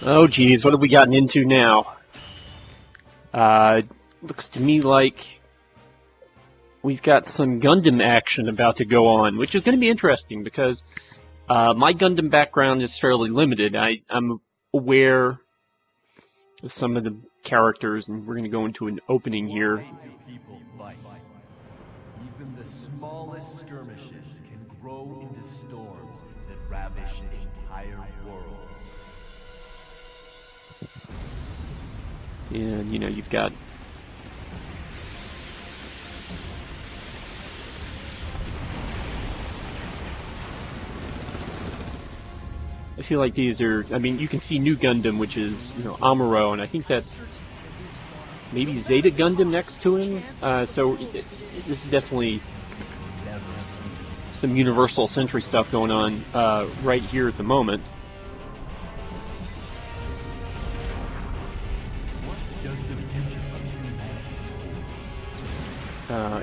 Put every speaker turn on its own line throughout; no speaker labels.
Oh geez, what have we gotten into now? Looks to me like we've got some Gundam action about to go on, which is going to be interesting because my Gundam background is fairly limited. I'm aware of some of the characters, and we're going to go into an opening here.
Even the smallest skirmishes can grow into storms that ravish entire worlds.
And, you know, you've got I feel like these are, I mean, you can see New Gundam, which is, you know, Amuro, and I think that's maybe Zeta Gundam next to him. So this is definitely some Universal Century stuff going on right here at the moment.
What does the future of humanity?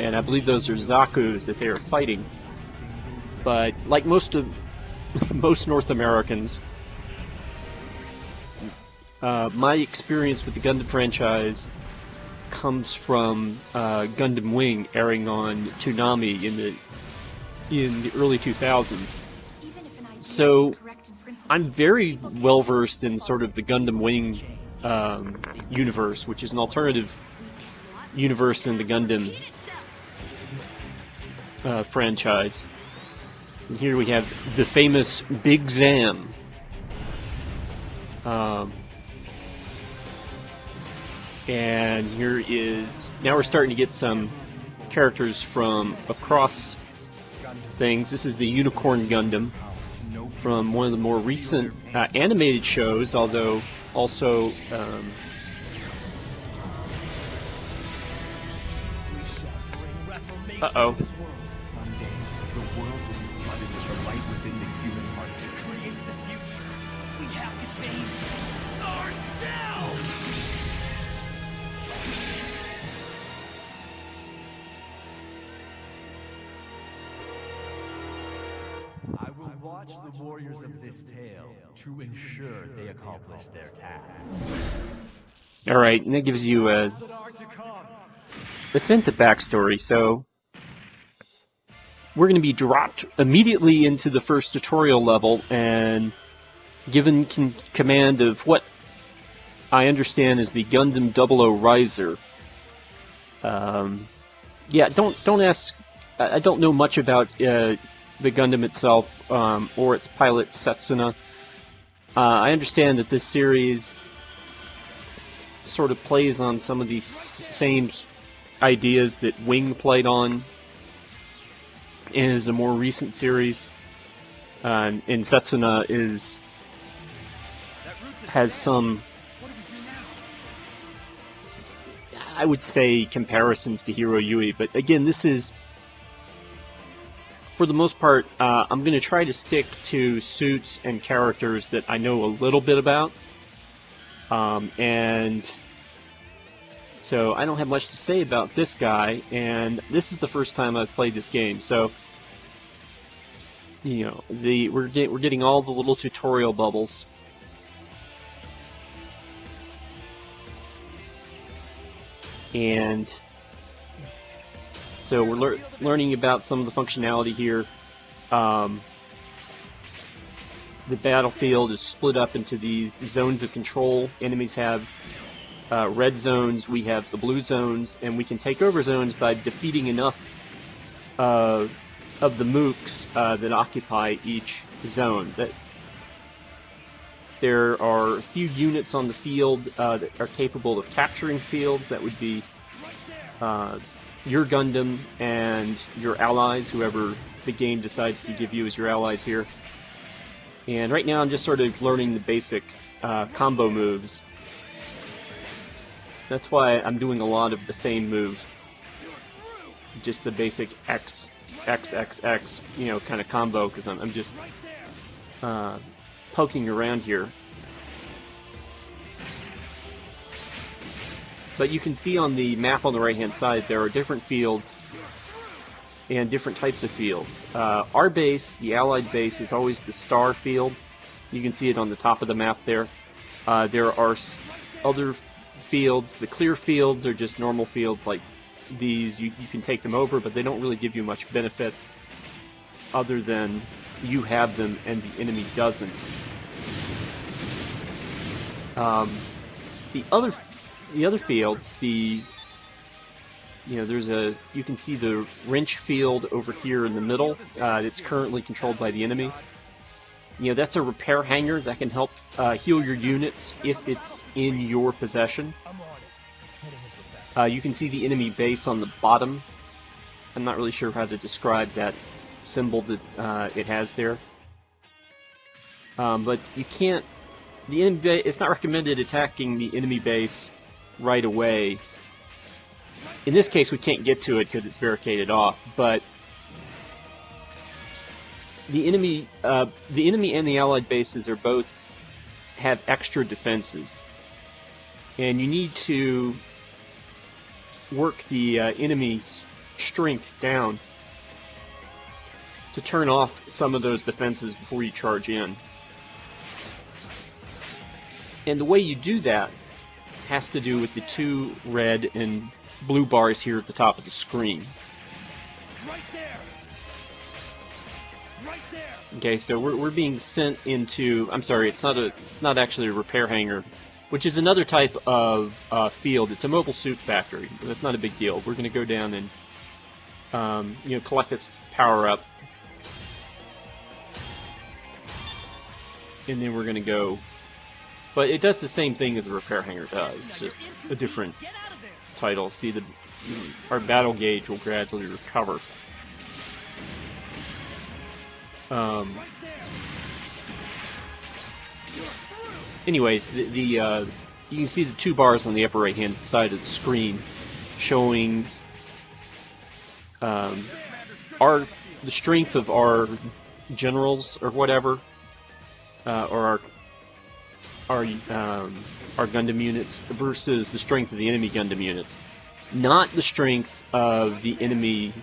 And I believe those are Zaku's that they are fighting. But like most North Americans, my experience with the Gundam franchise comes from Gundam Wing airing on Toonami in the early 2000s. So I'm very well versed in sort of the Gundam Wing universe, which is an alternative universe in the Gundam franchise. And here we have the famous Big Zam. And here is, now we're starting to get some characters from across things. This is the Unicorn Gundam from one of the more recent animated shows, although also uh-oh.
Someday, the world will be flooded with the light within the human heart. To create the future, we have to change ourselves! I will watch the warriors of this tale to ensure they accomplish their task.
Alright, and that gives you a sense of backstory. So we're going to be dropped immediately into the first tutorial level and given command of what I understand is the Gundam 00 Riser. Yeah, don't ask. I don't know much about the Gundam itself or its pilot Setsuna. I understand that this series sort of plays on some of these same ideas that Wing played on. Is a more recent series, and Setsuna has some, I would say, comparisons to Hiro Yui, but again, this is, for the most part, I'm going to try to stick to suits and characters that I know a little bit about, and so I don't have much to say about this guy, and this is the first time I've played this game, so you know, we're getting all the little tutorial bubbles. And so we're learning about some of the functionality here. The battlefield is split up into these zones of control. Enemies have red zones, we have the blue zones, and we can take over zones by defeating enough of the mooks that occupy each zone. There are a few units on the field that are capable of capturing fields. That would be your Gundam and your allies, whoever the game decides to give you as your allies here. And right now I'm just sort of learning the basic combo moves. That's why I'm doing a lot of the same move. Just the basic X, you know, kind of combo, because I'm just poking around here. But you can see on the map on the right-hand side there are different fields and different types of fields. Our base, the Allied base, is always the star field. You can see it on the top of the map there. There are other fields. The clear fields are just normal fields like these. You can take them over, but they don't really give you much benefit other than you have them and the enemy doesn't. The other fields, you can see the wrench field over here in the middle. It's currently controlled by the enemy. That's a repair hangar that can help heal your units if it's in your possession. You can see the enemy base on the bottom. I'm not really sure how to describe that symbol that it has there. But you can't. It's not recommended attacking the enemy base right away. In this case, we can't get to it because it's barricaded off. But the enemy and the allied bases are both have extra defenses, and you need to work the enemy's strength down to turn off some of those defenses before you charge in. And the way you do that has to do with the two red and blue bars here at the top of the screen.
Right there. Right there.
Okay, so we're being sent into. I'm sorry, it's not actually a repair hangar, which is another type of field. It's a mobile suit factory. That's not a big deal. We're going to go down and collect its power up, and then we're going to go. But it does the same thing as a repair hangar does. It's just a different title. See, our battle gauge will gradually recover. Anyways, you can see the two bars on the upper right-hand side of the screen showing the strength of our generals or whatever, or our Gundam units versus the strength of the enemy Gundam units. Not the strength of the enemy,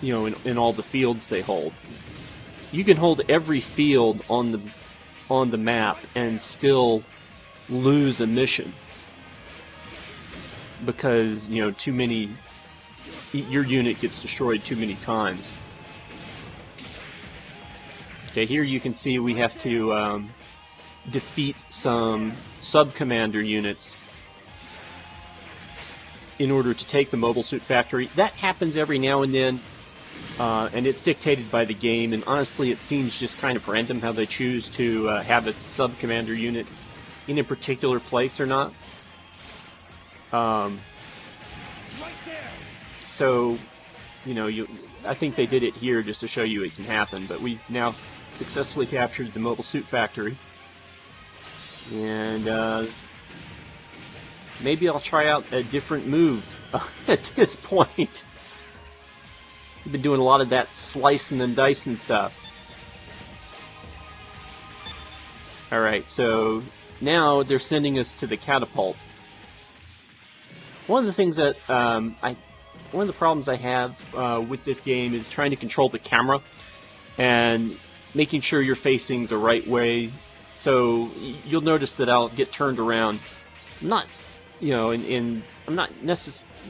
in all the fields they hold. You can hold every field on the map and still lose a mission because too many. Your unit gets destroyed too many times. Okay, here you can see we have to defeat some sub-commander units in order to take the mobile suit factory. That happens every now and then, and it's dictated by the game, and honestly it seems just kind of random how they choose to have its sub-commander unit in a particular place or not. So, I think they did it here just to show you it can happen, but we've now successfully captured the mobile suit factory. And maybe I'll try out a different move at this point. I've been doing a lot of that slicing and dicing stuff. Alright, so now they're sending us to the catapult. One of the things that one of the problems I have with this game is trying to control the camera and making sure you're facing the right way. So you'll notice that I'll get turned around. Not, I'm not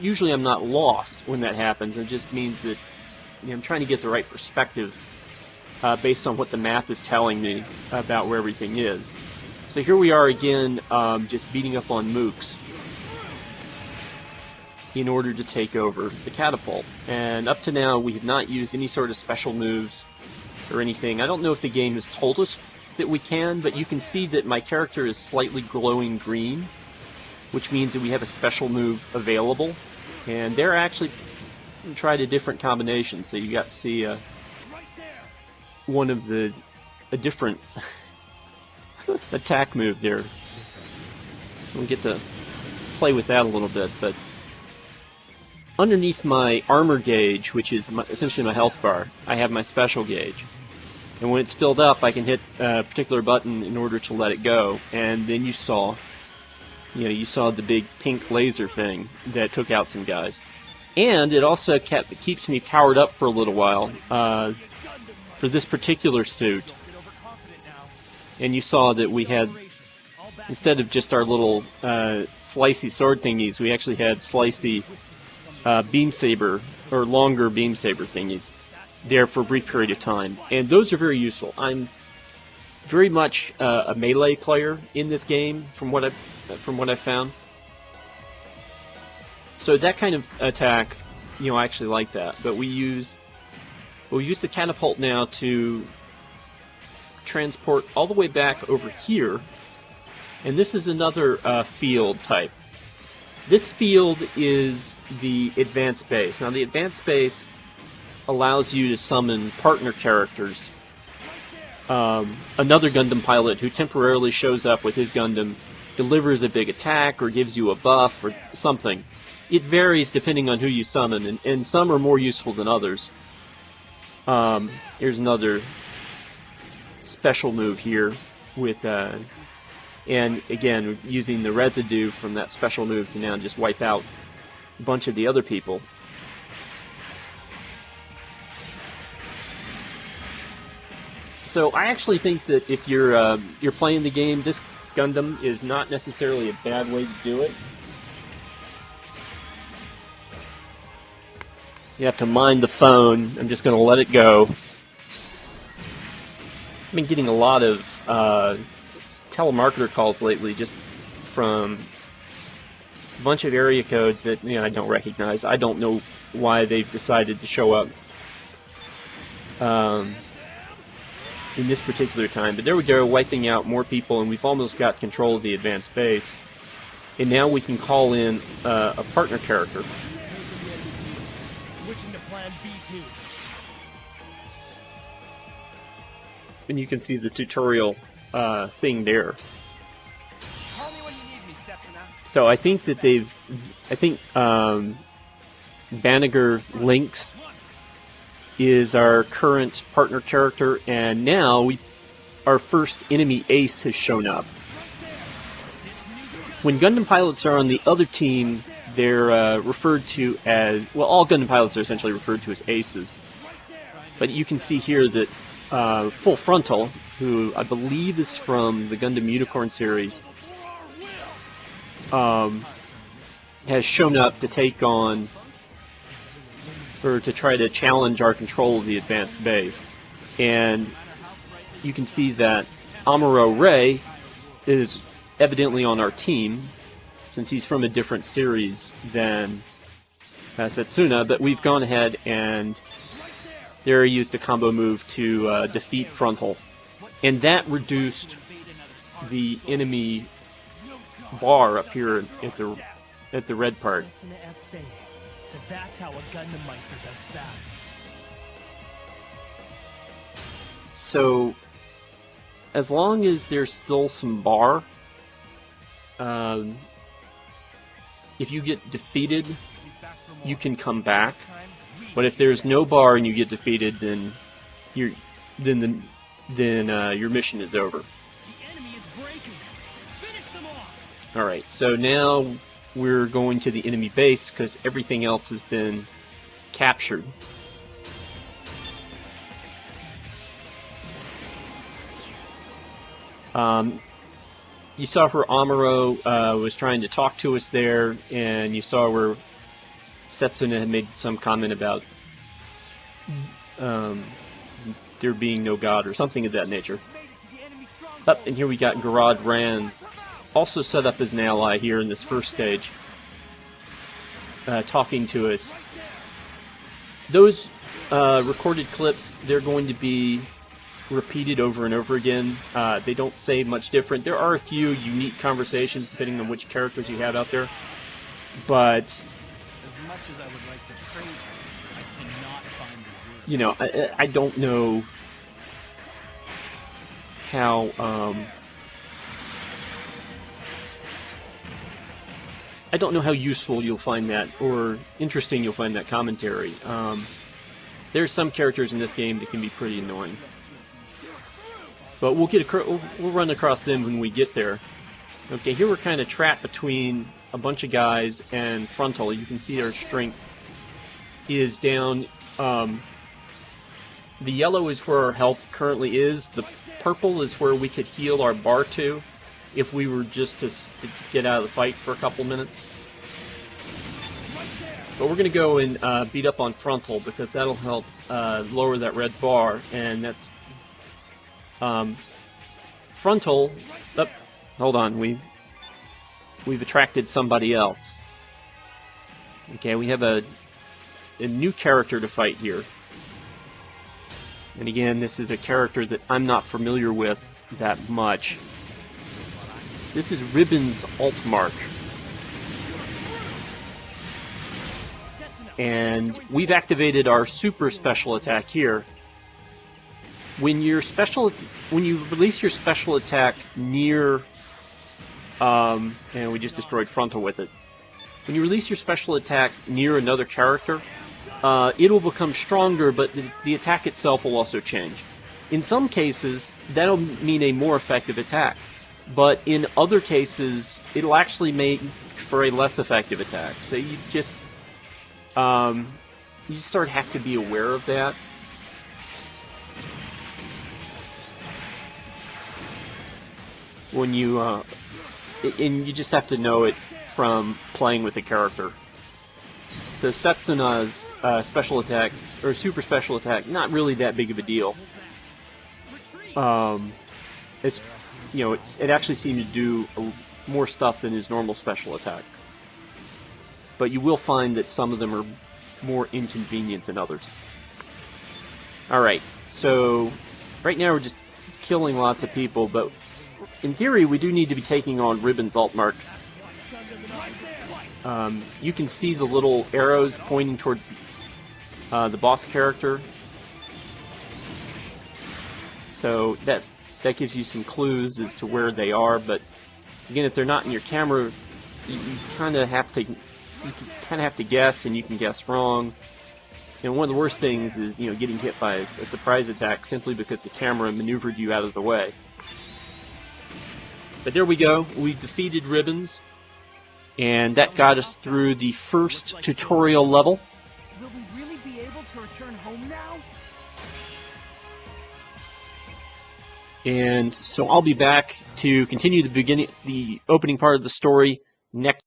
usually I'm not lost when that happens. It just means that I'm trying to get the right perspective based on what the map is telling me about where everything is. So here we are again, just beating up on mooks in order to take over the catapult. And up to now, we have not used any sort of special moves or anything. I don't know if the game has told us that we can, but you can see that my character is slightly glowing green, which means that we have a special move available. And they're actually tried a different combination, so you got to see a different attack move there. We get to play with that a little bit, but underneath my armor gauge, which is essentially my health bar, I have my special gauge. And when it's filled up, I can hit a particular button in order to let it go. And then you saw the big pink laser thing that took out some guys. And it also keeps me powered up for a little while for this particular suit. And you saw that we had instead of just our little slicey sword thingies, we actually had slicey beam saber or longer beam saber thingies there for a brief period of time, and those are very useful. I'm very much a melee player in this game, from what I've found. So that kind of attack, you know, I actually like that. But we use the catapult now to transport all the way back over here, and this is another field type. This field is the advanced base. Now the advanced base allows you to summon partner characters. Another Gundam pilot who temporarily shows up with his Gundam, delivers a big attack or gives you a buff or something. It varies depending on who you summon, and some are more useful than others. Here's another special move here with, and again, using the residue from that special move to now just wipe out a bunch of the other people. So I actually think that if you're playing the game, this Gundam is not necessarily a bad way to do it. You have to mind the phone. I'm just going to let it go. I've been getting a lot of telemarketer calls lately, just from a bunch of area codes that, you know, I don't recognize. I don't know why they've decided to show up in this particular time. But there we go, wiping out more people, and we've almost got control of the advanced base. And now we can call in a partner character.
Switching to plan B2.
And you can see the tutorial thing there.
Call me when you need me, Setsuna.
So I think that Banagher Lynx is our current partner character, and now our first enemy ace has shown up. When Gundam pilots are on the other team, they're referred to as, well, all Gundam pilots are essentially referred to as aces. But you can see here that Full Frontal, who I believe is from the Gundam Unicorn series, has shown up to take on, or to try to challenge our control of the advanced base. And you can see that Amuro Ray is evidently on our team, since he's from a different series than Setsuna, but we've gone ahead and there he used a combo move to defeat Frontal. And that reduced the enemy bar up here at the red part.
So that's how a Gundam Meister does battle.
So, as long as there's still some bar, if you get defeated, you can come back. But if there's no bar and you get defeated, then your mission is over.
The enemy is breaking. Finish them off.
All right. So now we're going to the enemy base because everything else has been captured. You saw where Amuro was trying to talk to us there, and you saw where Setsuna had made some comment about there being no god or something of that nature. And here we got Garad Ran, also set up as an ally here in this first stage, talking to us. Those recorded clips, they're going to be repeated over and over again. They don't say much different. There are a few unique conversations depending on which characters you have out there, but
As much as I would like to praise you, I cannot find the words.
you know, I don't know how I don't know how useful you'll find that or interesting you'll find that commentary. There's some characters in this game that can be pretty annoying, but we'll run across them when we get there. Okay, here we're kind of trapped between a bunch of guys and Frontal. You can see our strength is down. The yellow is where our health currently is. The purple is where we could heal our bar to. if we were just to get out of the fight for a couple minutes. But we're going to go and beat up on frontal, because that'll help lower that red bar, and that's frontal. Oh, hold on, we've attracted somebody else. Okay, we have a new character to fight here. And again, this is a character that I'm not familiar with that much. This is Ribbon's Altmark. And we've activated our super special attack here. When you release your special attack near, and we just destroyed frontal with it. When you release your special attack near another character, it will become stronger, but the attack itself will also change. In some cases, that'll mean a more effective attack, but in other cases, it'll actually make for a less effective attack. So you just sort of have to be aware of that. When you and you just have to know it from playing with the character. So Setsuna's special attack, or super special attack, not really that big of a deal. It's, you know, it actually seemed to do more stuff than his normal special attack. But you will find that some of them are more inconvenient than others. Alright, so right now we're just killing lots of people, but in theory we do need to be taking on Ribbon's Altmark. You can see the little arrows pointing toward the boss character. So that gives you some clues as to where they are, but again, if they're not in your camera, you kind of have to guess, and you can guess wrong. And one of the worst things is, you know, getting hit by a surprise attack simply because the camera maneuvered you out of the way. But there we go. We defeated Ribbons, and that got us through the first tutorial level.
Will we really be able to return home now?
And so I'll be back to continue the opening part of the story next